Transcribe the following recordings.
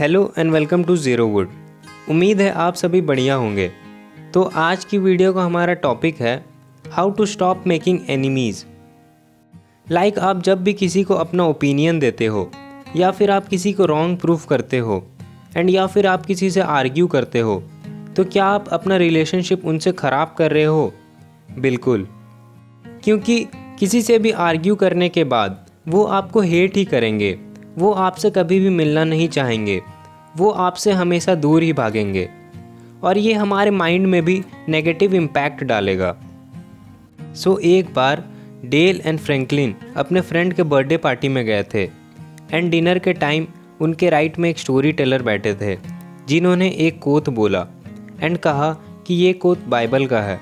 Hello and welcome to Zero Wood. उम्मीद है आप सभी बढ़िया होंगे। तो आज की वीडियो का हमारा टॉपिक है how to stop making enemies. Like आप जब भी किसी को अपना ओपिनियन देते हो या फिर आप किसी को रॉन्ग प्रूफ करते हो एंड या फिर आप किसी से आर्ग्यू करते हो, तो क्या आप अपना रिलेशनशिप उनसे ख़राब कर रहे हो? बिल्कुल, क्योंकि किसी से भी आर्ग्यू करने के बाद वो आपको हेट ही करेंगे, वो आपसे कभी भी मिलना नहीं चाहेंगे, वो आपसे हमेशा दूर ही भागेंगे और ये हमारे माइंड में भी नेगेटिव इम्पैक्ट डालेगा। सो एक बार डेल एंड फ्रैंकलिन अपने फ्रेंड के बर्थडे पार्टी में गए थे एंड डिनर के टाइम उनके राइट में एक स्टोरी टेलर बैठे थे जिन्होंने एक कोट बोला एंड कहा कि ये कोट बाइबल का है।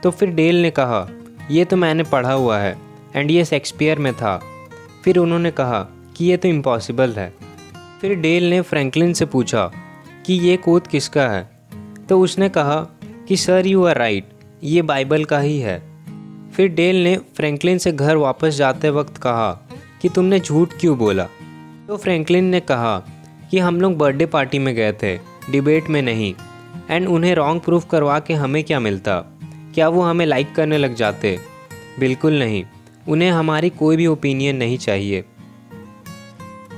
तो फिर डेल ने कहा ये तो मैंने पढ़ा हुआ है एंड ये शेक्सपियर में था। फिर उन्होंने कहा कि ये तो इम्पॉसिबल है। फिर डेल ने फ्रैंकलिन से पूछा कि ये कोट किसका है, तो उसने कहा कि सर यू आर राइट, ये बाइबल का ही है। फिर डेल ने फ्रैंकलिन से घर वापस जाते वक्त कहा कि तुमने झूठ क्यों बोला। तो फ्रैंकलिन ने कहा कि हम लोग बर्थडे पार्टी में गए थे, डिबेट में नहीं, एंड उन्हें रॉन्ग प्रूफ करवा के हमें क्या मिलता? क्या वो हमें लाइक करने लग जाते? बिल्कुल नहीं, उन्हें हमारी कोई भी ओपिनियन नहीं चाहिए।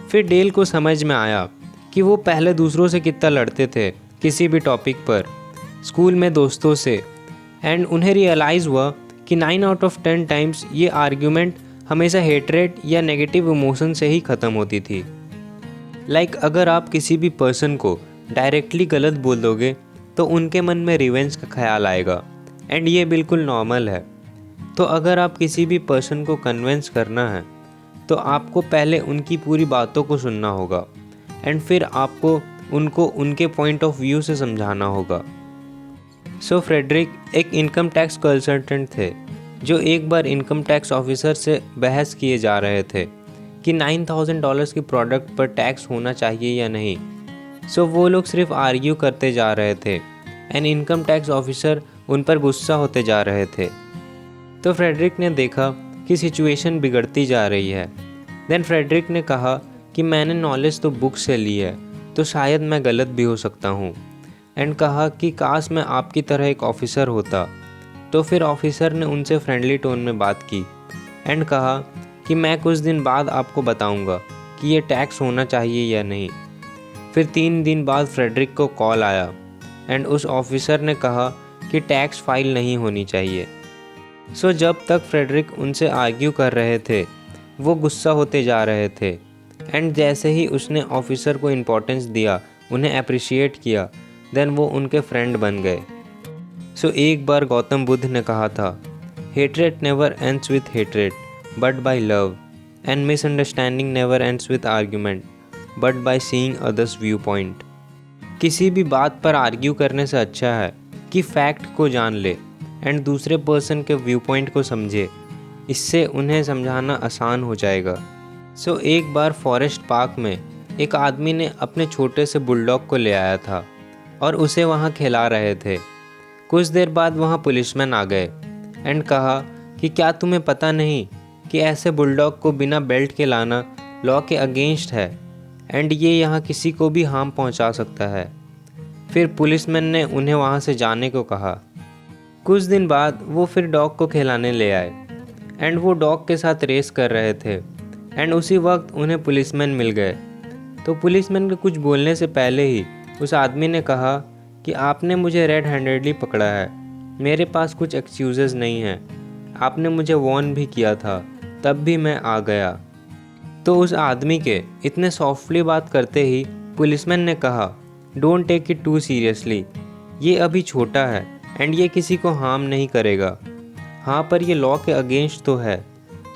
फिर डेल को समझ में आया कि वो पहले दूसरों से कितना लड़ते थे किसी भी टॉपिक पर, स्कूल में दोस्तों से, एंड उन्हें रियलाइज़ हुआ कि 9 आउट ऑफ 10 टाइम्स ये आर्ग्यूमेंट हमेशा हेटरेट या नेगेटिव इमोशन से ही ख़त्म होती थी। लाइक अगर आप किसी भी पर्सन को डायरेक्टली गलत बोल दोगे तो उनके मन में रिवेंज का ख्याल आएगा एंड ये बिल्कुल नॉर्मल है। तो अगर आप किसी भी पर्सन को कन्विंस करना है तो आपको पहले उनकी पूरी बातों को सुनना होगा एंड फिर आपको उनको उनके पॉइंट ऑफ व्यू से समझाना होगा। सो फ्रेडरिक एक इनकम टैक्स कंसल्टेंट थे जो एक बार इनकम टैक्स ऑफिसर से बहस किए जा रहे थे कि $9,000 की प्रोडक्ट पर टैक्स होना चाहिए या नहीं। सो वो लोग सिर्फ आर्ग्यू करते जा रहे थे एंड इनकम टैक्स ऑफिसर उन पर गुस्सा होते जा रहे थे। तो फ्रेडरिक ने देखा कि सिचुएशन बिगड़ती जा रही है। देन फ्रेडरिक ने कहा कि मैंने नॉलेज तो बुक से ली है, तो शायद मैं गलत भी हो सकता हूँ, एंड कहा कि काश मैं आपकी तरह एक ऑफिसर होता। तो फिर ऑफिसर ने उनसे फ्रेंडली टोन में बात की एंड कहा कि मैं कुछ दिन बाद आपको बताऊँगा कि ये टैक्स होना चाहिए या नहीं। फिर 3 दिन बाद फ्रेडरिक को कॉल आया एंड उस ऑफिसर ने कहा कि टैक्स फाइल नहीं होनी चाहिए। सो जब तक फ्रेडरिक उनसे आर्ग्यू कर रहे थे वो गुस्सा होते जा रहे थे एंड जैसे ही उसने ऑफिसर को इम्पोर्टेंस दिया, उन्हें अप्रिशिएट किया, देन वो उनके फ्रेंड बन गए। सो एक बार गौतम बुद्ध ने कहा था hatred never ends with hatred but by love and misunderstanding never ends with argument but by seeing others view point. किसी भी बात पर आर्ग्यू करने से अच्छा है कि फैक्ट को जान ले एंड दूसरे पर्सन के व्यू पॉइंट को समझे, इससे उन्हें समझाना आसान हो जाएगा। सो एक बार फॉरेस्ट पार्क में एक आदमी ने अपने छोटे से बुलडॉग को ले आया था और उसे वहाँ खिला रहे थे। कुछ देर बाद वहाँ पुलिसमैन आ गए एंड कहा कि क्या तुम्हें पता नहीं कि ऐसे बुलडॉग को बिना बेल्ट के लाना लॉ के अगेंस्ट है एंड ये यहाँ किसी को भी हार्म पहुँचा सकता है। फिर पुलिसमैन ने उन्हें वहाँ से जाने को कहा। कुछ दिन बाद वो फिर डॉग को खिलाने ले आए एंड वो डॉग के साथ रेस कर रहे थे एंड उसी वक्त उन्हें पुलिसमैन मिल गए। तो पुलिसमैन के कुछ बोलने से पहले ही उस आदमी ने कहा कि आपने मुझे रेड हैंडेडली पकड़ा है, मेरे पास कुछ एक्सक्यूज़ेस नहीं हैं, आपने मुझे वार्न भी किया था, तब भी मैं आ गया। तो उस आदमी के इतने सॉफ्टली बात करते ही पुलिसमैन ने कहा don't take it too seriously, ये अभी छोटा है एंड ये किसी को हार्म नहीं करेगा। हाँ, पर ये लॉ के अगेंस्ट तो है,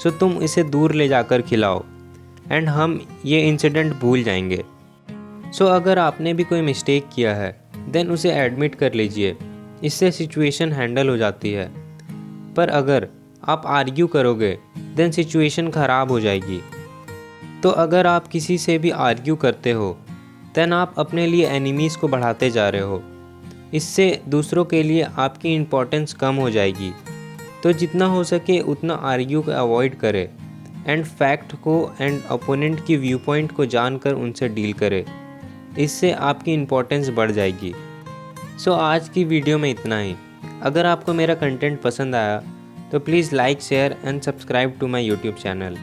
सो तुम इसे दूर ले जाकर खिलाओ एंड हम ये इंसिडेंट भूल जाएंगे। सो अगर आपने भी कोई मिस्टेक किया है देन उसे एडमिट कर लीजिए, इससे सिचुएशन हैंडल हो जाती है। पर अगर आप आर्ग्यू करोगे देन सिचुएशन ख़राब हो जाएगी। तो अगर आप किसी से भी आर्ग्यू करते हो देन आप अपने लिए एनिमीज़ को बढ़ाते जा रहे हो, इससे दूसरों के लिए आपकी इम्पोर्टेंस कम हो जाएगी। तो जितना हो सके उतना आर्ग्यू को अवॉइड करें एंड फैक्ट को एंड अपोनेंट की व्यू पॉइंट को जानकर उनसे डील करें। इससे आपकी इम्पोर्टेंस बढ़ जाएगी। सो आज की वीडियो में इतना ही। अगर आपको मेरा कंटेंट पसंद आया तो please like, share and subscribe to my YouTube channel.